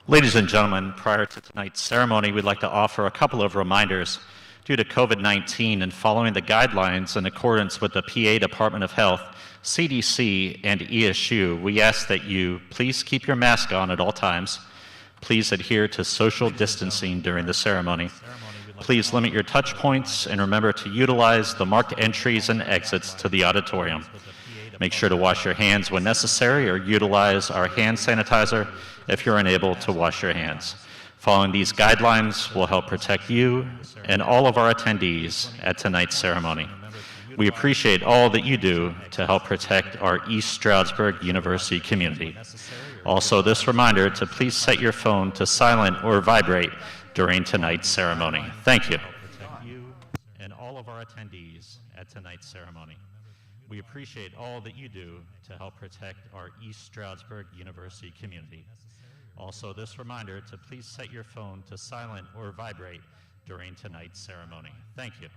Ladies and gentlemen, prior to tonight's ceremony, we'd like to offer a couple of reminders. Due to COVID-19 and following the guidelines in accordance with the PA Department of Health, CDC, and ESU, we ask that you please keep your mask on at all times. Please adhere to social distancing during the ceremony. Please limit your touch points and remember to utilize the marked entries and exits to the auditorium. Make sure to wash your hands when necessary or utilize our hand sanitizer if you're unable to wash your hands. Following these guidelines will help protect you and all of our attendees at tonight's ceremony. We appreciate all that you do to help protect our East Stroudsburg University community. Also, this reminder to please set your phone to silent or vibrate during tonight's ceremony. Thank you. And all of our attendees at tonight's ceremony. We appreciate all that you do to help protect our East Stroudsburg University community. Also, this reminder to please set your phone to silent or vibrate during tonight's ceremony. Thank you.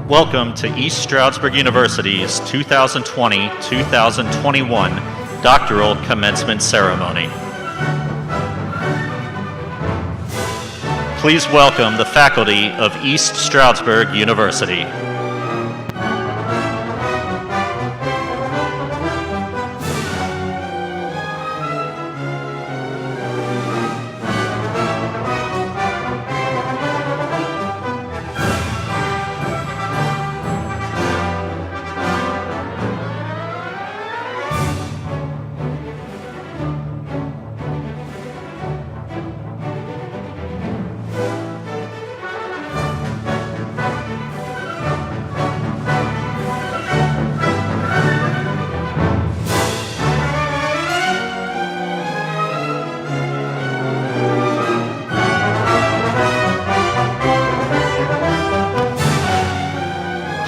Welcome to East Stroudsburg University's 2020-2021 Doctoral Commencement Ceremony. Please welcome the faculty of East Stroudsburg University.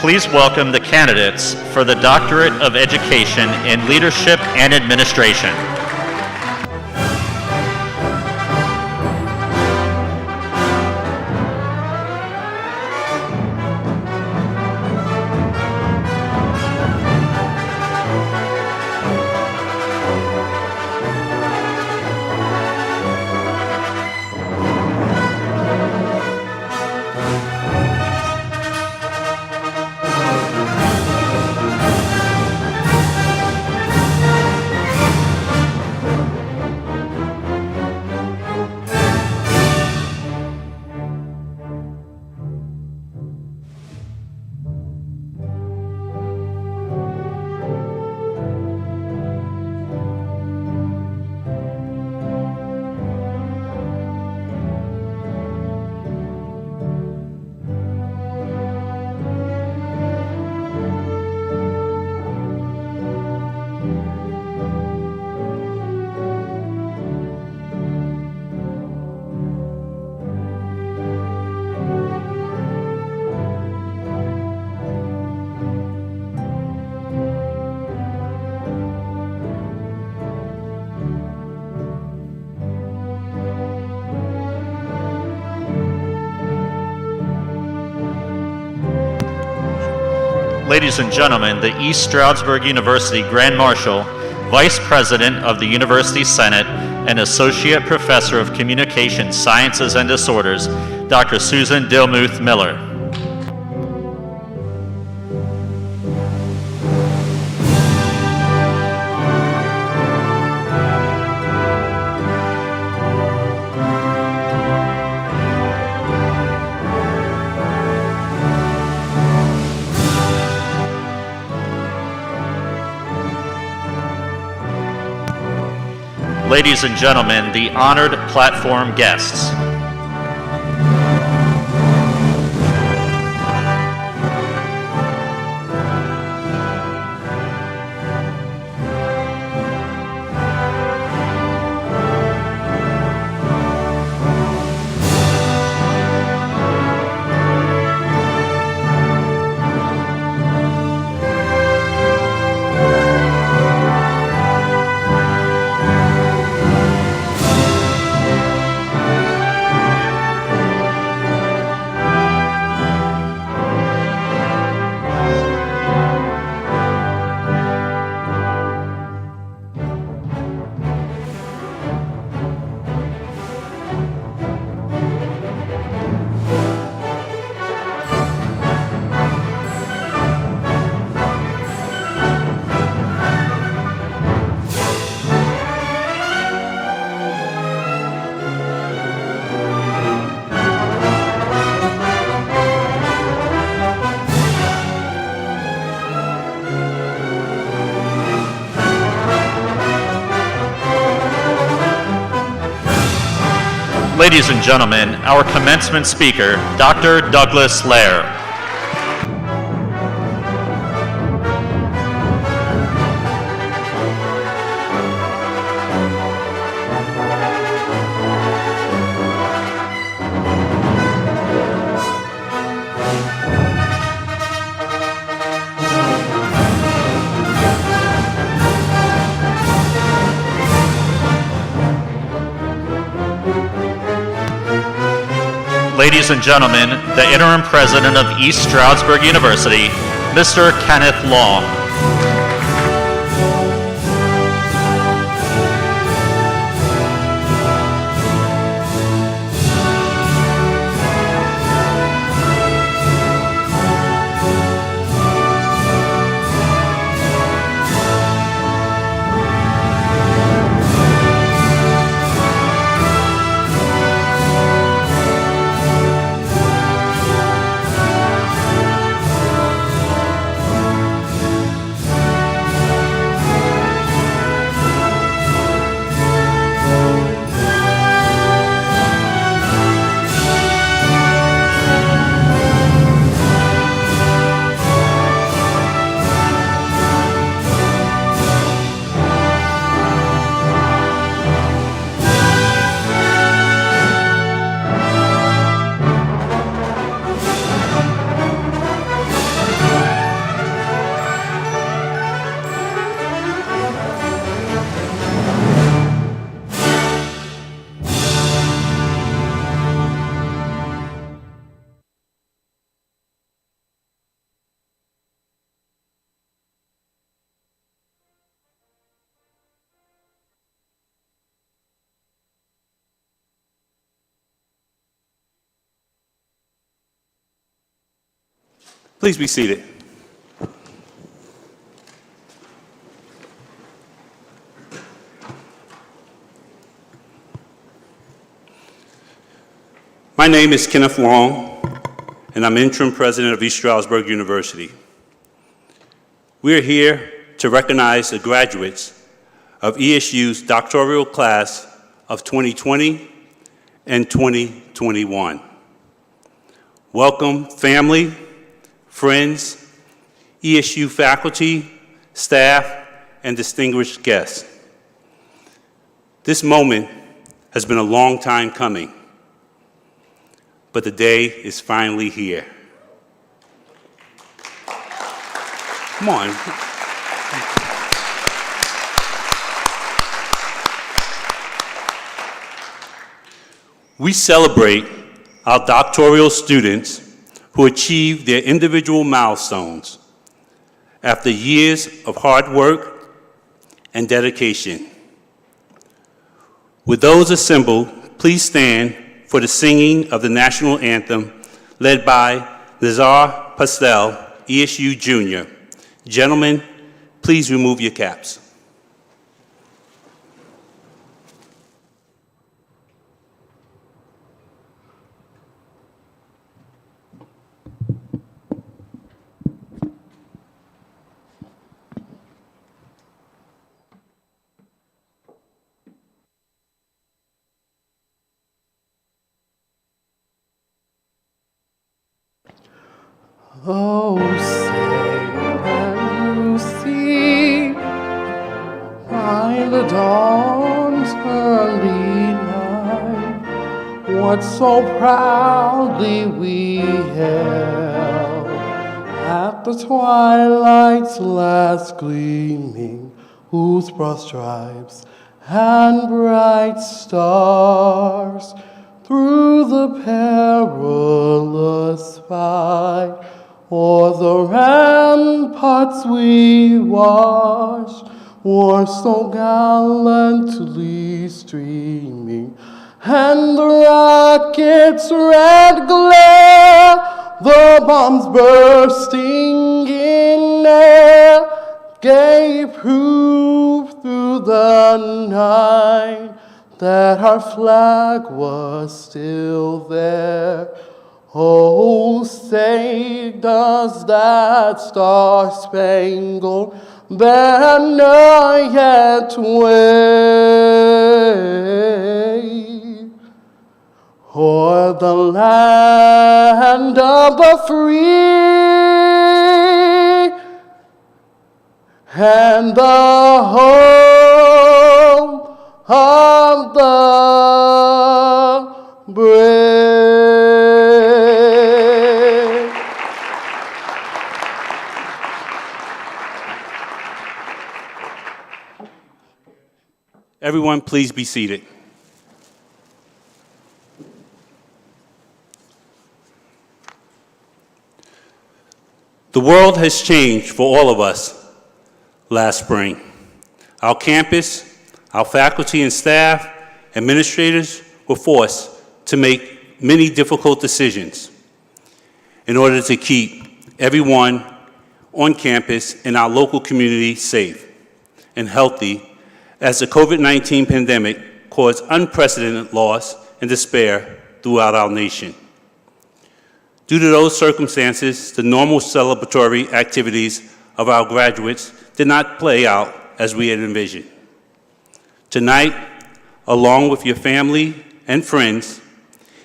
Please welcome the candidates for the Doctorate of Education in Leadership and Administration. Ladies and gentlemen, the East Stroudsburg University Grand Marshal, Vice President of the University Senate, and Associate Professor of Communication Sciences and Disorders, Dr. Susan Dilmuth Miller. Ladies and gentlemen, the honored platform guests. Ladies and gentlemen, our commencement speaker, Dr. Douglas Lair. ladies and gentlemen, the interim president of East Stroudsburg University, Mr. Kenneth Long. Please be seated. My name is Kenneth Long, and I'm interim president of East Stroudsburg University. We are here to recognize the graduates of ESU's doctoral class of 2020 and 2021. Welcome, family, friends, ESU faculty, staff, and distinguished guests. This moment has been a long time coming, but the day is finally here. Come on. We celebrate our doctoral students who achieve their individual milestones after years of hard work and dedication. With those assembled, please stand for the singing of the national anthem led by Lazar Pastel, ESU Jr. Gentlemen, please remove your caps. Oh, say can you see by the dawn's early light what so proudly we held at the twilight's last gleaming, whose broad stripes and bright stars through the perilous fight o'er the ramparts we watched, were so gallantly streaming, and the rocket's red glare, the bombs bursting in air, gave proof through the night that our flag was still there. Oh, say does that star-spangled banner yet wave o'er the land of the free and the home of the brave? Everyone, please be seated. The world has changed for all of us last spring. Our campus, our faculty and staff, administrators were forced to make many difficult decisions in order to keep everyone on campus and our local community safe and healthy as the COVID-19 pandemic caused unprecedented loss and despair throughout our nation. Due to those circumstances, the normal celebratory activities of our graduates did not play out as we had envisioned. Tonight, along with your family and friends,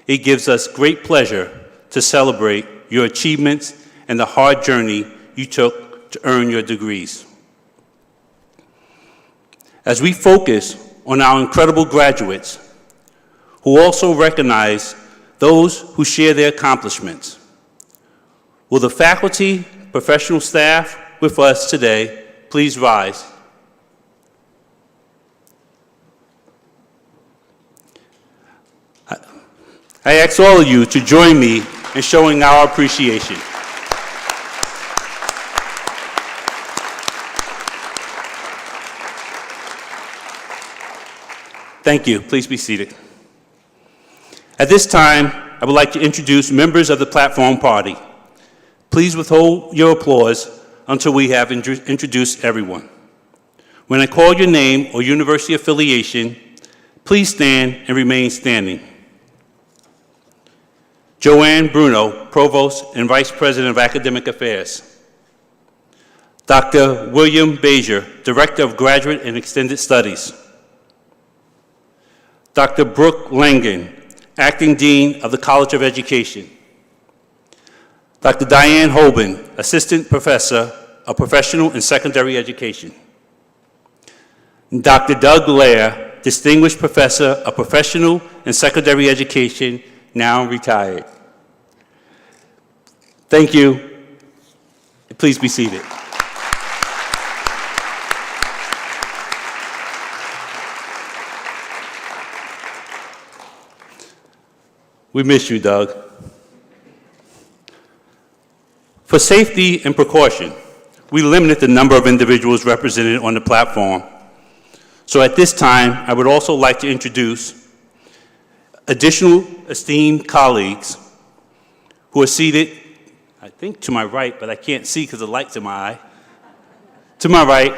it gives us great pleasure to celebrate your achievements and the hard journey you took to earn your degrees. As we focus on our incredible graduates, who also recognize those who share their accomplishments, will the faculty, professional staff with us today please rise? I ask all of you to join me in showing our appreciation. Thank you. Please be seated. At this time, I would like to introduce members of the platform party. Please withhold your applause until we have introduced everyone. When I call your name or university affiliation, please stand and remain standing. Joanne Bruno, Provost and Vice President of Academic Affairs. Dr. William Bazier, Director of Graduate and Extended Studies. Dr. Brooke Langen, Acting Dean of the College of Education. Dr. Diane Hoban, Assistant Professor of Professional and Secondary Education. Dr. Doug Lair, Distinguished Professor of Professional and Secondary Education, now retired. Thank you. Please be seated. We miss you, Doug. For safety and precaution, we limited the number of individuals represented on the platform. So at this time, I would also like to introduce additional esteemed colleagues who are seated, I think to my right, but I can't see because the light's in my eye. To my right,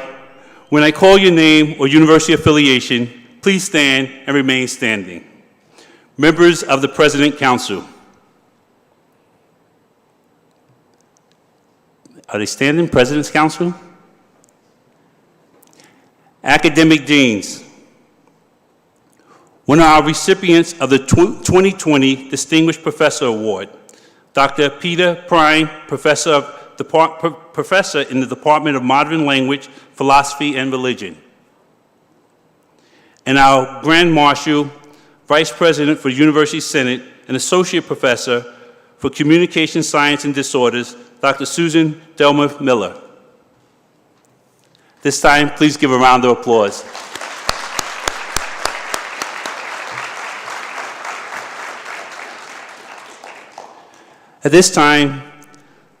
when I call your name or university affiliation, please stand and remain standing. Members of the President Council. Are they standing, President's Council? Academic Deans. One of our recipients of the 2020 Distinguished Professor Award, Dr. Peter Prime, Professor in the Department of Modern Language, Philosophy, and Religion. And our Grand Marshal, Vice President for the University Senate, and Associate Professor for Communication Science and Disorders, Dr. Susan Delmer Miller. This time, please give a round of applause. At this time,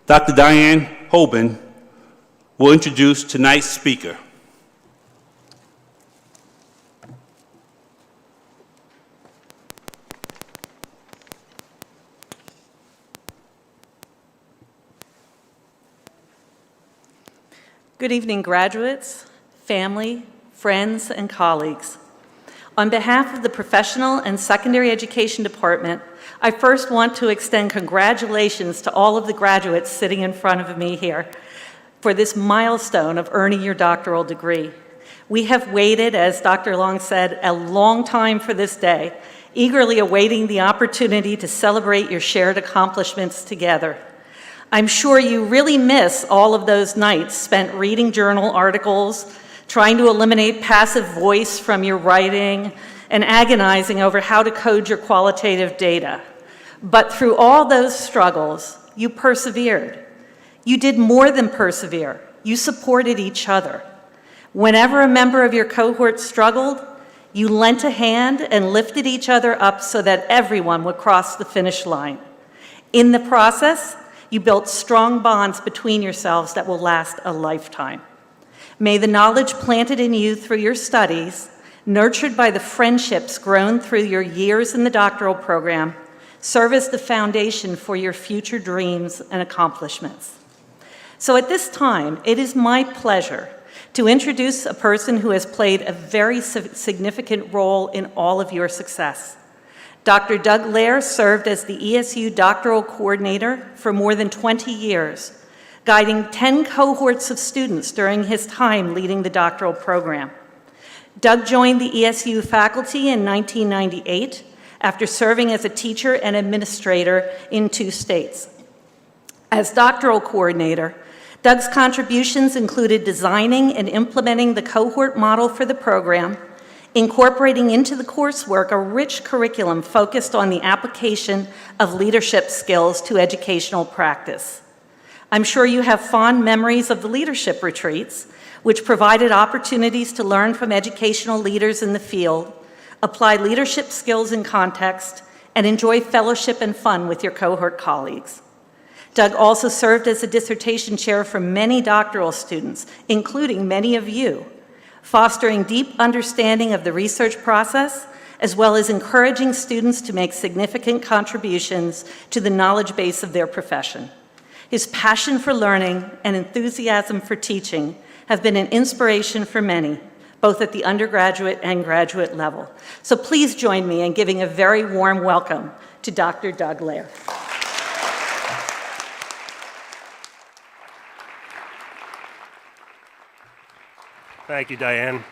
Dr. Diane Hoban will introduce tonight's speaker. Good evening, graduates, family, friends, and colleagues. On behalf of the Professional and Secondary Education Department, I first want to extend congratulations to all of the graduates sitting in front of me here for this milestone of earning your doctoral degree. We have waited, as Dr. Long said, a long time for this day, eagerly awaiting the opportunity to celebrate your shared accomplishments together. I'm sure you really miss all of those nights spent reading journal articles, trying to eliminate passive voice from your writing, and agonizing over how to code your qualitative data. But through all those struggles, you persevered. You did more than persevere. You supported each other. Whenever a member of your cohort struggled, you lent a hand and lifted each other up so that everyone would cross the finish line. In the process, You built strong bonds between yourselves that will last a lifetime. May the knowledge planted in you through your studies, nurtured by the friendships grown through your years in the doctoral program, serve as the foundation for your future dreams and accomplishments. So at this time, it is my pleasure to introduce a person who has played a very significant role in all of your success. Dr. Doug Lair served as the ESU doctoral coordinator for more than 20 years, guiding 10 cohorts of students during his time leading the doctoral program. Doug joined the ESU faculty in 1998 after serving as a teacher and administrator in 2 states. As doctoral coordinator, Doug's contributions included designing and implementing the cohort model for the program, incorporating into the coursework a rich curriculum focused on the application of leadership skills to educational practice. I'm sure you have fond memories of the leadership retreats, which provided opportunities to learn from educational leaders in the field, apply leadership skills in context, and enjoy fellowship and fun with your cohort colleagues. Doug also served as a dissertation chair for many doctoral students, including many of you, fostering deep understanding of the research process, as well as encouraging students to make significant contributions to the knowledge base of their profession. His passion for learning and enthusiasm for teaching have been an inspiration for many, both at the undergraduate and graduate level. So please join me in giving a very warm welcome to Dr. Doug Lair. Thank you, Diane.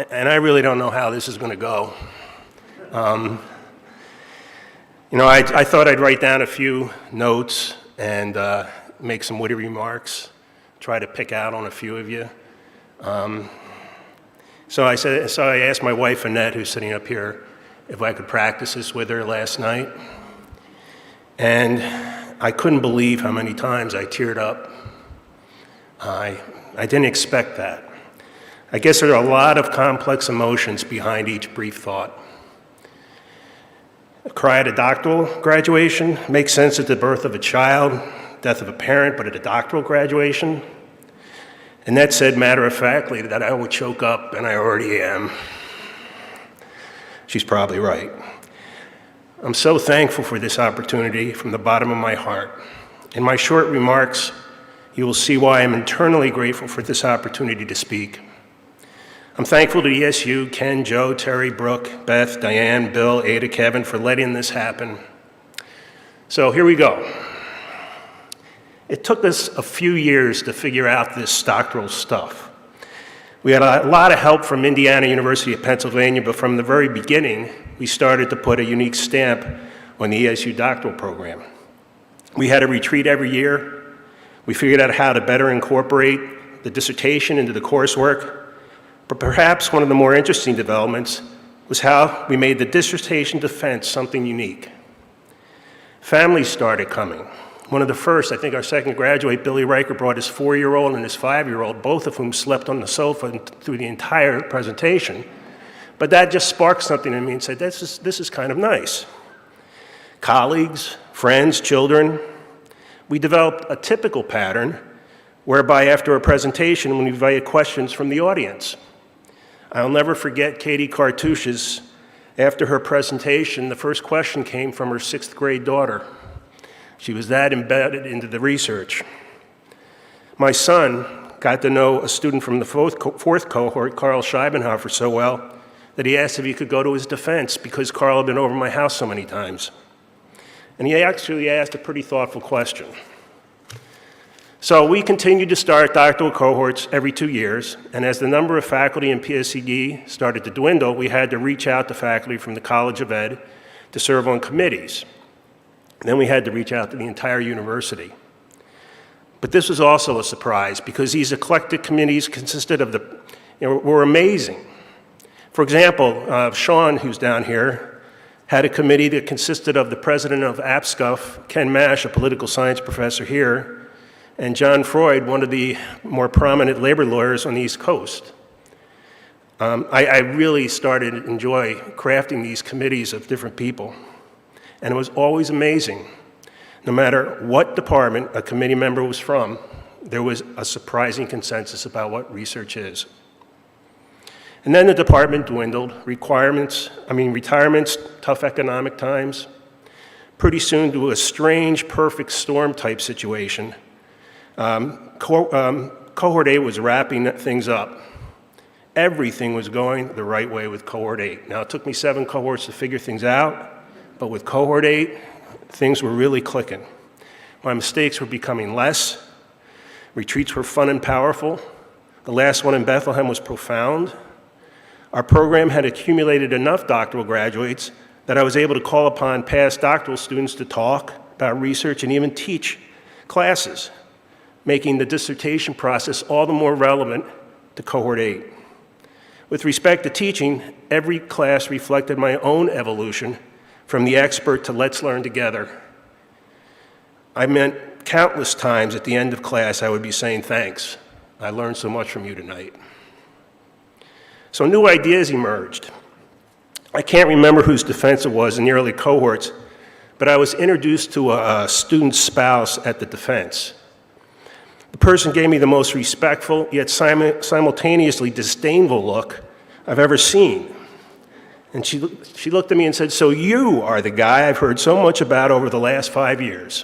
And I really don't know how this is going to go. I thought I'd write down a few notes and make some witty remarks, try to pick out on a few of you. So I asked my wife, Annette, who's sitting up here, if I could practice this with her last night. And I couldn't believe how many times I teared up. I didn't expect that. I guess there are a lot of complex emotions behind each brief thought. A cry at a doctoral graduation makes sense at the birth of a child, death of a parent, but at a doctoral graduation? Annette said matter-of-factly that I would choke up, and I already am. She's probably right. I'm so thankful for this opportunity from the bottom of my heart. In my short remarks, you will see why I'm internally grateful for this opportunity to speak. I'm thankful to ESU, Ken, Joe, Terry, Brooke, Beth, Diane, Bill, Ada, Kevin for letting this happen. So here we go. It took us a few years to figure out this doctoral stuff. We had a lot of help from Indiana University of Pennsylvania, but from the very beginning, we started to put a unique stamp on the ESU doctoral program. We had a retreat every year. We figured out how to better incorporate the dissertation into the coursework. But perhaps one of the more interesting developments was how we made the dissertation defense something unique. Families started coming. One of the first, I think our second graduate, Billy Riker, brought his 4-year-old and his 5-year-old, both of whom slept on the sofa through the entire presentation. But that just sparked something in me and said, this is kind of nice. Colleagues, friends, children, we developed a typical pattern whereby after a presentation, we invited questions from the audience. I'll never forget Katie Cartouche's. After her presentation, the first question came from her 6th grade daughter. She was that embedded into the research. My son got to know a student from the 4th cohort, Carl Scheibenhofer, so well that he asked if he could go to his defense because Carl had been over my house so many times. And he actually asked a pretty thoughtful question. So we continued to start doctoral cohorts every 2 years, and as the number of faculty in PSCD started to dwindle, we had to reach out to faculty from the College of Ed to serve on committees. And then we had to reach out to the entire university. But this was also a surprise because these eclectic committees consisted of were amazing. For example, Sean, who's down here, had a committee that consisted of the president of APSCUF, Ken Mash, a political science professor here, and John Freud, one of the more prominent labor lawyers on the East Coast. I really started to enjoy crafting these committees of different people. And it was always amazing. No matter what department a committee member was from, there was a surprising consensus about what research is. And then the department dwindled, retirements, tough economic times, pretty soon to a strange perfect storm type situation. Cohort 8 was wrapping things up. Everything was going the right way with Cohort 8. Now, it took me 7 cohorts to figure things out, but with Cohort 8, things were really clicking. My mistakes were becoming less. Retreats were fun and powerful. The last one in Bethlehem was profound. Our program had accumulated enough doctoral graduates that I was able to call upon past doctoral students to talk about research and even teach classes, making the dissertation process all the more relevant to Cohort 8. With respect to teaching, every class reflected my own evolution from the expert to let's learn together. I meant countless times at the end of class I would be saying thanks. I learned so much from you tonight. So new ideas emerged. I can't remember whose defense it was in the early cohorts, but I was introduced to a student's spouse at the defense. The person gave me the most respectful, yet simultaneously disdainful look I've ever seen. And she looked at me and said, "So you are the guy I've heard so much about over the last 5 years."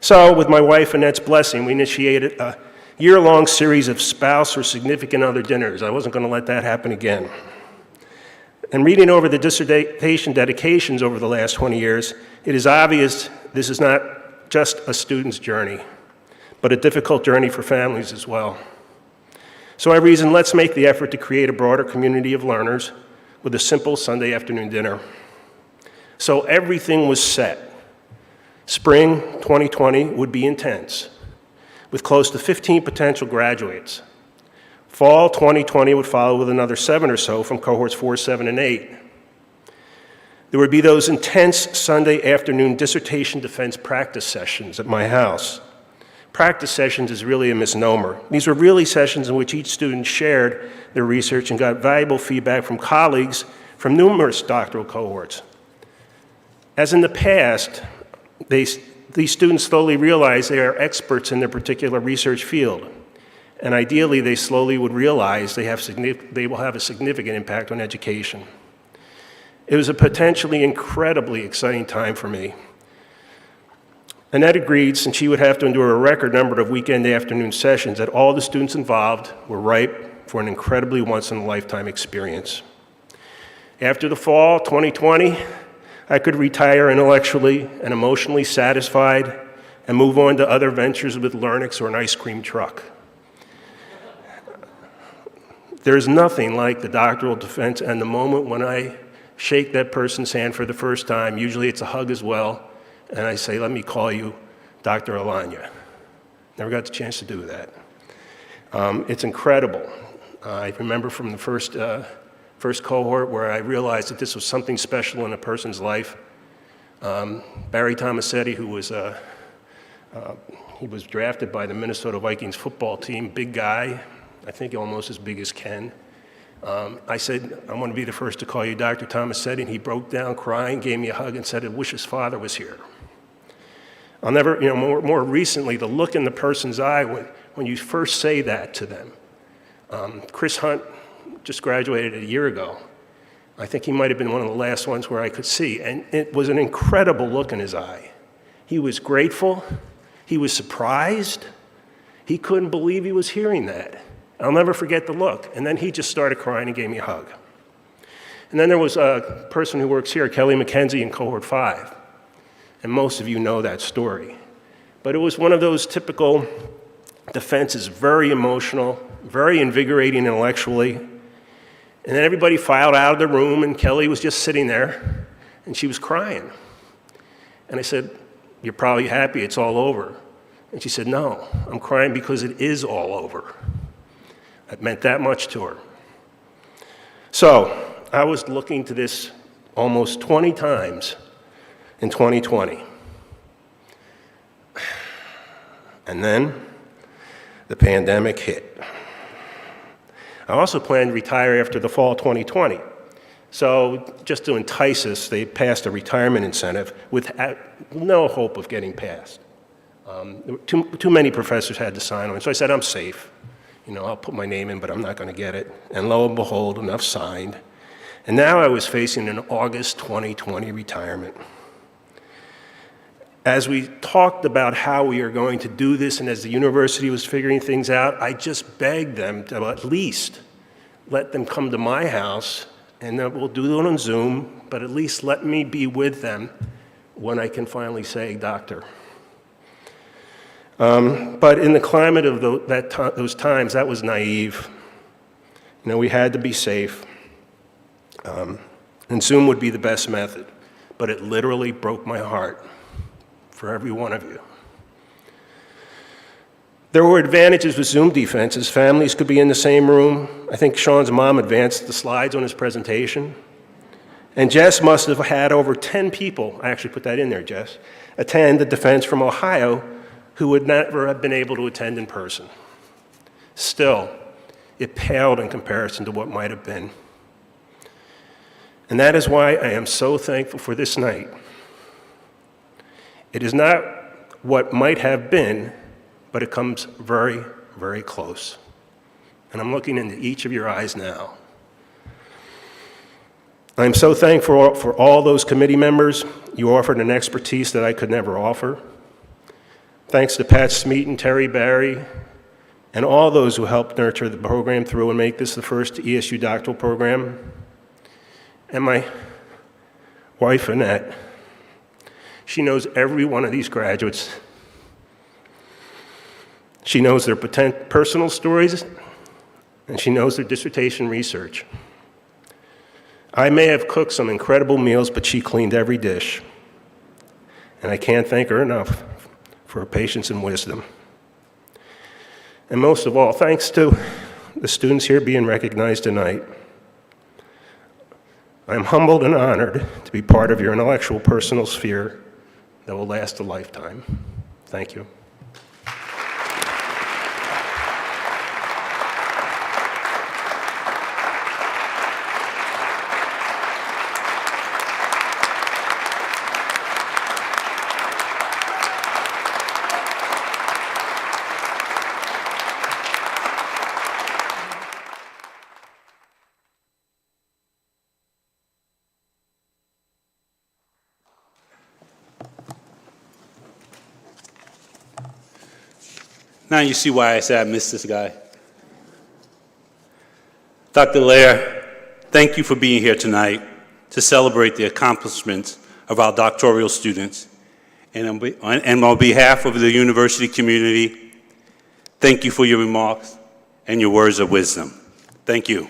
So with my wife Annette's blessing, we initiated a year-long series of spouse or significant other dinners. I wasn't going to let that happen again. And reading over the dissertation dedications over the last 20 years, it is obvious this is not just a student's journey, but a difficult journey for families as well. So I reasoned, let's make the effort to create a broader community of learners with a simple Sunday afternoon dinner. So everything was set. Spring 2020 would be intense, with close to 15 potential graduates. Fall 2020 would follow with another 7 or so from cohorts 4, 7, and 8. There would be those intense Sunday afternoon dissertation defense practice sessions at my house. Practice sessions is really a misnomer. These were really sessions in which each student shared their research and got valuable feedback from colleagues from numerous doctoral cohorts. As in the past, these students slowly realized they are experts in their particular research field. And ideally, they slowly would realize they will have a significant impact on education. It was a potentially incredibly exciting time for me. Annette agreed, since she would have to endure a record number of weekend afternoon sessions, that all the students involved were ripe for an incredibly once-in-a-lifetime experience. After the fall 2020, I could retire intellectually and emotionally satisfied and move on to other ventures with Learnix or an ice cream truck. There's nothing like the doctoral defense and the moment when I shake that person's hand for the first time. Usually it's a hug as well, and I say, "Let me call you Dr. Alanya." Never got the chance to do that. It's incredible. I remember from the first cohort where I realized that this was something special in a person's life. Barry Tomasetti, who was he was drafted by the Minnesota Vikings football team, big guy, I think almost as big as Ken. I said, "I want to be the first to call you Dr. Tomasetti," and he broke down crying, gave me a hug, and said, "I wish his father was here." I'll never, more recently, the look in the person's eye when you first say that to them. Chris Hunt just graduated a year ago. I think he might have been one of the last ones where I could see, and it was an incredible look in his eye. He was grateful. He was surprised. He couldn't believe he was hearing that. I'll never forget the look. And then he just started crying and gave me a hug. And then there was a person who works here, Kelly McKenzie, in cohort 5. And most of you know that story. But it was one of those typical defenses, very emotional, very invigorating intellectually. And then everybody filed out of the room, and Kelly was just sitting there, and she was crying. And I said, "You're probably happy it's all over." And she said, "No, I'm crying because it is all over." It meant that much to her. So I was looking to this almost 20 times in 2020. And then the pandemic hit. I also planned to retire after the fall 2020. So just to entice us, they passed a retirement incentive with no hope of getting passed. Too many professors had to sign on, so I said, I'm safe. You know, I'll put my name in, but I'm not going to get it. And lo and behold, enough signed. And now I was facing an August 2020 retirement. As we talked about how we are going to do this, and as the university was figuring things out, I just begged them to at least let them come to my house, and then we'll do it on Zoom, but at least let me be with them when I can finally say, doctor. But in the climate of those times, that was naive. You know, we had to be safe. And Zoom would be the best method, but it literally broke my heart for every one of you. There were advantages with Zoom defenses. Families could be in the same room. I think Sean's mom advanced the slides on his presentation. And Jess must have had over 10 people, I actually put that in there, Jess, attend the defense from Ohio who would never have been able to attend in person. Still, it paled in comparison to what might have been. And that is why I am so thankful for this night. It is not what might have been, but it comes very, very close. And I'm looking into each of your eyes now. I'm so thankful for all those committee members. You offered an expertise that I could never offer. Thanks to Pat Smeaton, Terry Barry, and all those who helped nurture the program through and make this the first ESU doctoral program. And my wife, Annette, she knows every one of these graduates. She knows their personal stories, and she knows their dissertation research. I may have cooked some incredible meals, but she cleaned every dish. And I can't thank her enough for her patience and wisdom. And most of all, thanks to the students here being recognized tonight. I'm humbled and honored to be part of your intellectual personal sphere that will last a lifetime. Thank you. Now you see why I said I missed this guy. Dr. Lair, thank you for being here tonight to celebrate the accomplishments of our doctoral students. And on behalf of the university community, thank you for your remarks and your words of wisdom. Thank you.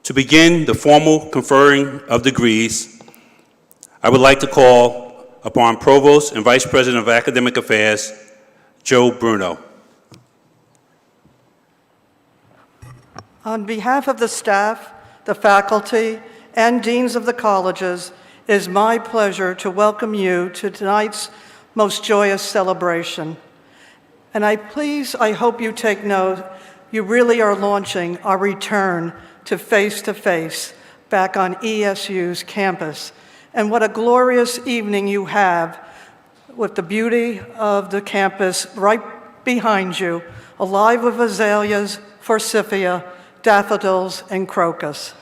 To begin the formal conferring of degrees, I would like to call upon Provost and Vice President of Academic Affairs, Joe Bruno. On behalf of the staff, the faculty, and deans of the colleges, it is my pleasure to welcome you to tonight's most joyous celebration. And I hope you take note, you really are launching our return to face-to-face back on ESU's campus. And what a glorious evening you have with the beauty of the campus right behind you, alive with azaleas, forsythia, daffodils, and crocus.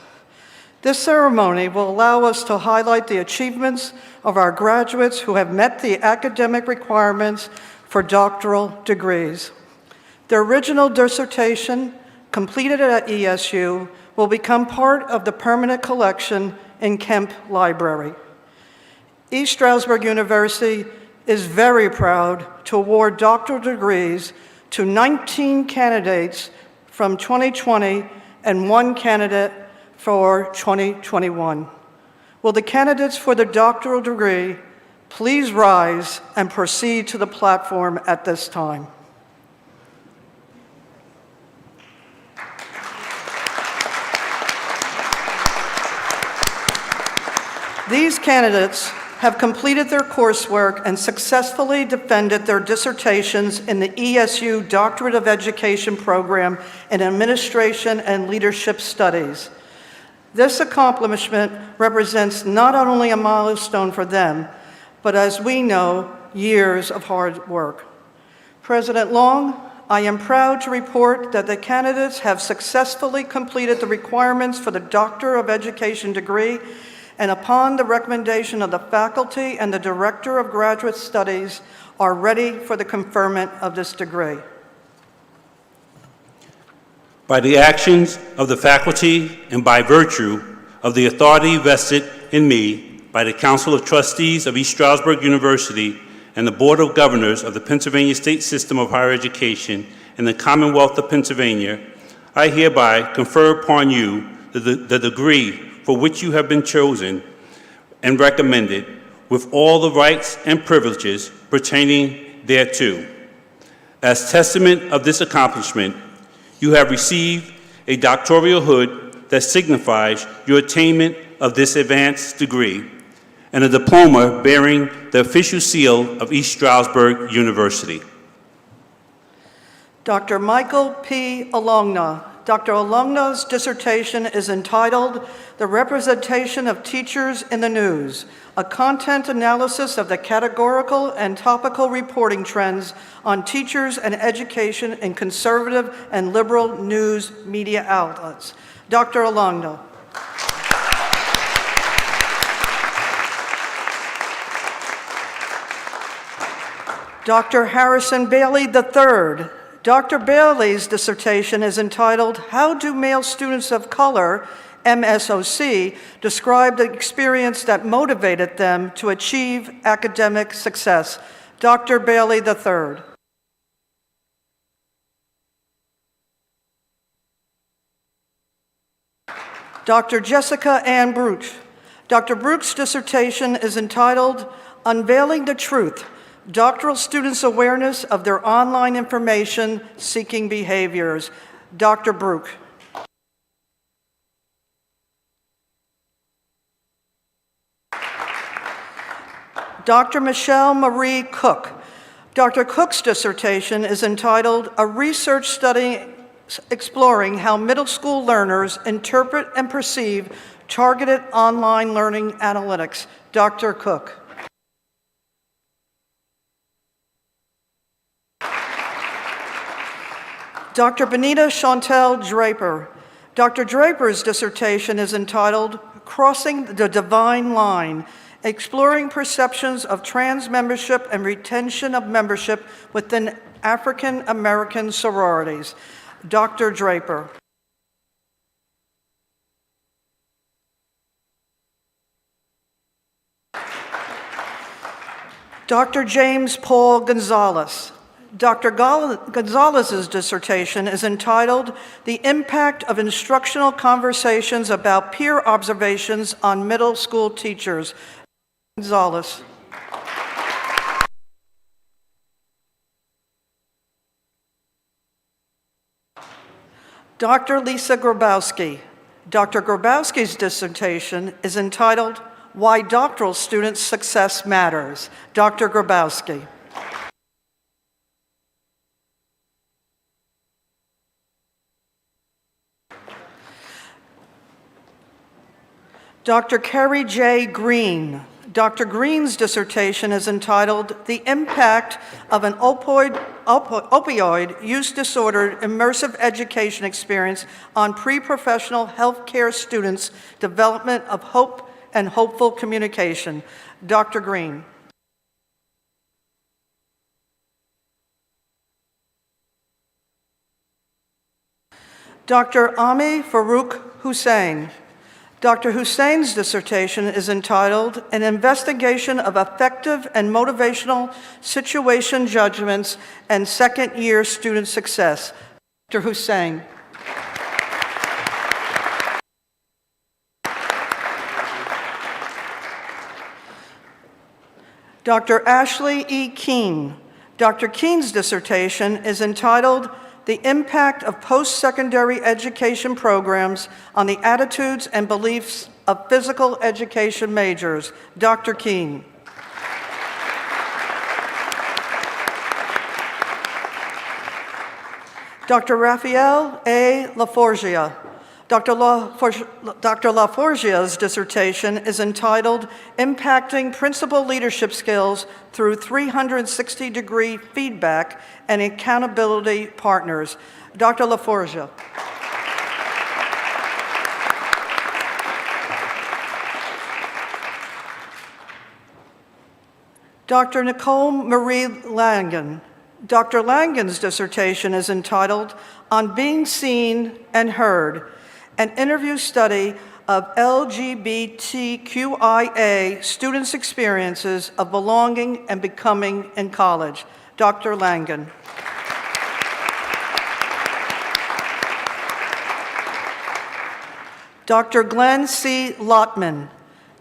This ceremony will allow us to highlight the achievements of our graduates who have met the academic requirements for doctoral degrees. Their original dissertation, completed at ESU, will become part of the permanent collection in Kemp Library. East Stroudsburg University is very proud to award doctoral degrees to 19 candidates from 2020 and 1 candidate for 2021. Will the candidates for the doctoral degree please rise and proceed to the platform at this time? These candidates have completed their coursework and successfully defended their dissertations in the ESU Doctorate of Education program in Administration and Leadership Studies. This accomplishment represents not only a milestone for them, but as we know, years of hard work. President Long, I am proud to report that the candidates have successfully completed the requirements for the Doctor of Education degree, and upon the recommendation of the faculty and the Director of Graduate Studies, are ready for the conferment of this degree. By the actions of the faculty and by virtue of the authority vested in me by the Council of Trustees of East Stroudsburg University and the Board of Governors of the Pennsylvania State System of Higher Education and the Commonwealth of Pennsylvania, I hereby confer upon you the degree for which you have been chosen and recommended, with all the rights and privileges pertaining thereto. As testament of this accomplishment, you have received a doctoral hood that signifies your attainment of this advanced degree, and a diploma bearing the official seal of East Stroudsburg University. Dr. Michael P. Alongna. Dr. Alongna's dissertation is entitled "The Representation of Teachers in the News, a content analysis of the categorical and topical reporting trends on teachers and education in conservative and liberal news media outlets." Dr. Alongna. Dr. Harrison Bailey III. Dr. Bailey's dissertation is entitled, "How Do Male Students of Color, MSOC, Describe the Experience That Motivated Them to Achieve Academic Success?" Dr. Bailey III. Dr. Jessica Ann Brooch. Dr. Brooch's dissertation is entitled, "Unveiling the Truth, Doctoral Students' Awareness of Their Online Information Seeking Behaviors." Dr. Brooch. Dr. Michelle Marie Cook. Dr. Cook's dissertation is entitled, "A Research Study Exploring How Middle School Learners Interpret and Perceive Targeted Online Learning Analytics." Dr. Cook. Dr. Benita Chantel Draper. Dr. Draper's dissertation is entitled, "Crossing the Divine Line, Exploring Perceptions of Trans Membership and Retention of Membership Within African American Sororities." Dr. Draper. Dr. James Paul Gonzalez. Dr. Gonzalez's dissertation is entitled, "The Impact of Instructional Conversations About Peer Observations on Middle School Teachers." Gonzalez. Dr. Lisa Grabowski. Dr. Grabowski's dissertation is entitled, "Why Doctoral Students' Success Matters." Dr. Grabowski. Dr. Kerry J. Green. Dr. Green's dissertation is entitled, "The Impact of an Opioid Use Disorder Immersive Education Experience on Pre-Professional Healthcare Students' Development of Hope and Hopeful Communication." Dr. Green. Dr. Ami Farouk Hussain. Dr. Hussein's dissertation is entitled, "An Investigation of Effective and Motivational Situation Judgments and Second-Year Student Success." Dr. Hussain. Dr. Ashley E. Keene. Dr. Keene's dissertation is entitled, "The Impact of Post-Secondary Education Programs on the Attitudes and Beliefs of Physical Education Majors." Dr. Keene. Dr. Raphael A. Laforgia. Dr. Laforgia's dissertation is entitled Impacting Principal Leadership Skills Through 360-Degree Feedback and Accountability Partners. Dr. Laforgia. Dr. Nicole Marie Langen. Dr. Langen's dissertation is entitled On Being Seen and Heard, an interview study of LGBTQIA students' experiences of belonging and becoming in college. Dr. Langen. Dr. Glenn C. Lotman.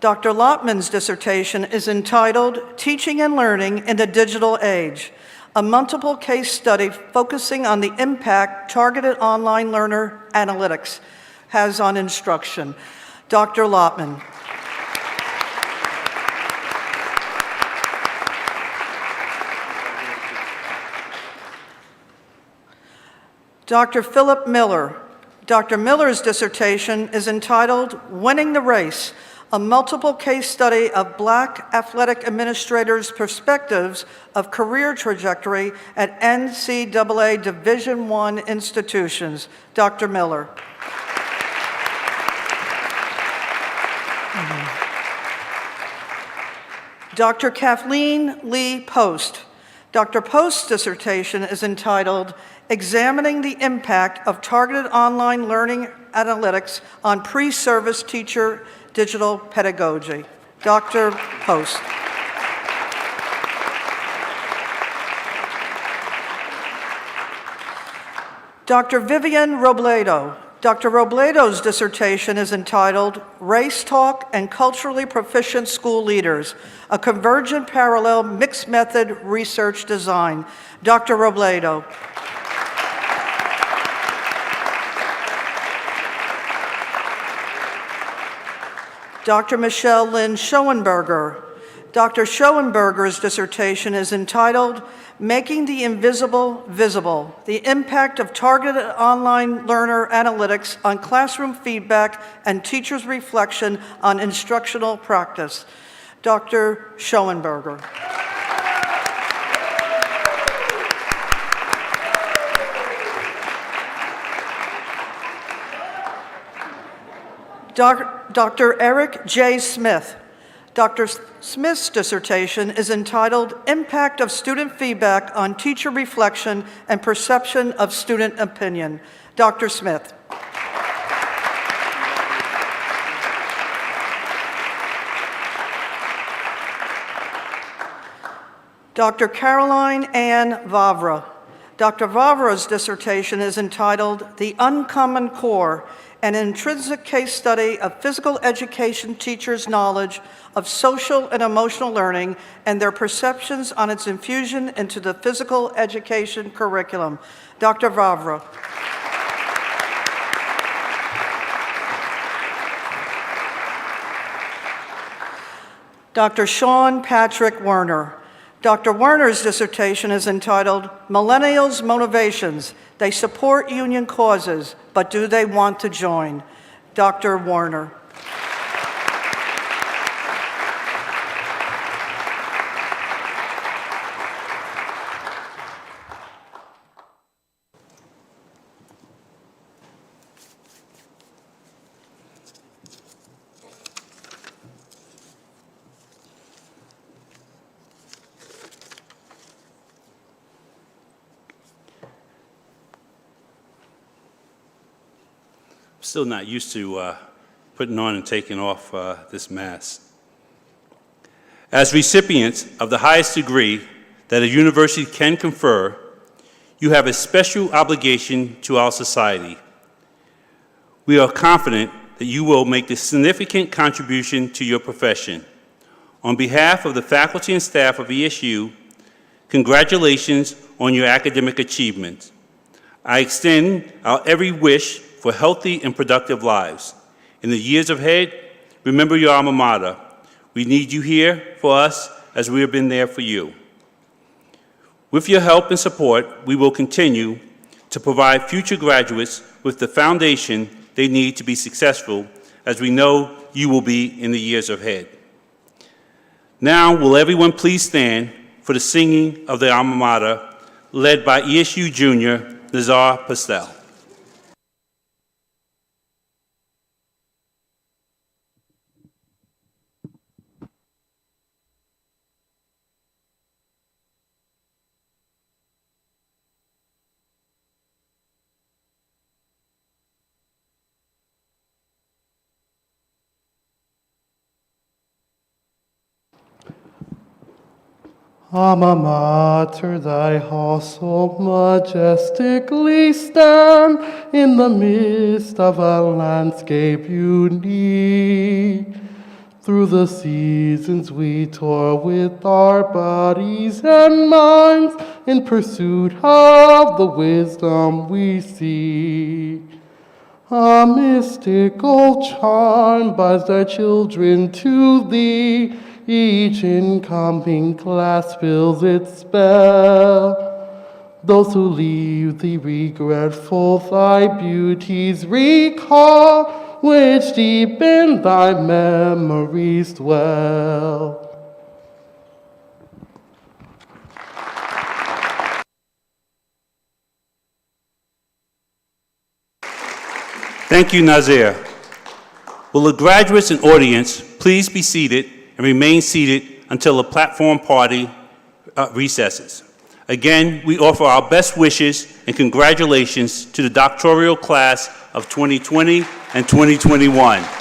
Dr. Lotman's dissertation is entitled Teaching and Learning in the Digital Age, a multiple case study focusing on the impact targeted online learner analytics has on instruction. Dr. Lotman. Dr. Philip Miller. Dr. Miller's dissertation is entitled Winning the Race, a multiple case study of Black athletic administrators' perspectives of career trajectory at NCAA Division I institutions. Dr. Miller. Dr. Kathleen Lee Post. Dr. Post's dissertation is entitled Examining the Impact of Targeted Online Learning Analytics on Pre-Service Teacher Digital Pedagogy. Dr. Post. Dr. Vivian Robledo. Dr. Robledo's dissertation is entitled Race Talk and Culturally Proficient School Leaders, a Convergent Parallel Mixed Method Research Design. Dr. Robledo. Dr. Michelle Lynn Schoenberger. Dr. Schoenberger's dissertation is entitled Making the Invisible Visible, the Impact of Targeted Online Learner Analytics on Classroom Feedback and Teachers' Reflection on Instructional Practice. Dr. Schoenberger. Dr. Eric J. Smith. Dr. Smith's dissertation is entitled Impact of Student Feedback on Teacher Reflection and Perception of Student Opinion. Dr. Smith. Dr. Caroline Ann Vavra. Dr. Vavra's dissertation is entitled The Uncommon Core, an intrinsic case study of physical education teachers' knowledge of social and emotional learning and their perceptions on its infusion into the physical education curriculum. Dr. Vavra. Dr. Sean Patrick Werner. Dr. Werner's dissertation is entitled Millennials' Motivations. They support union causes, but do they want to join? Dr. Werner. Still not used to putting on and taking off this mask. As recipients of the highest degree that a university can confer, you have a special obligation to our society. We are confident that you will make a significant contribution to your profession. On behalf of the faculty and staff of ESU, congratulations on your academic achievements. I extend our every wish for healthy and productive lives. In the years ahead, remember your alma mater. We need you here for us as we have been there for you. With your help and support, we will continue to provide future graduates with the foundation they need to be successful, as we know you will be in the years ahead. Now, will everyone please stand for the singing of the alma mater, led by ESU Junior Nazar Pastel. Alma mater, thy hall so majestically stand in the midst of a landscape unique. Through the seasons we toil with our bodies and minds in pursuit of the wisdom we seek. A mystical charm binds thy children to thee. Each incoming class fills its spell. Those who leave thee regretful thy beauties recall, which deep in thy memories dwell. Thank you, Nazir. Will the graduates and audience please be seated and remain seated until the platform party recesses. Again, we offer our best wishes and congratulations to the doctoral class of 2020 and 2021.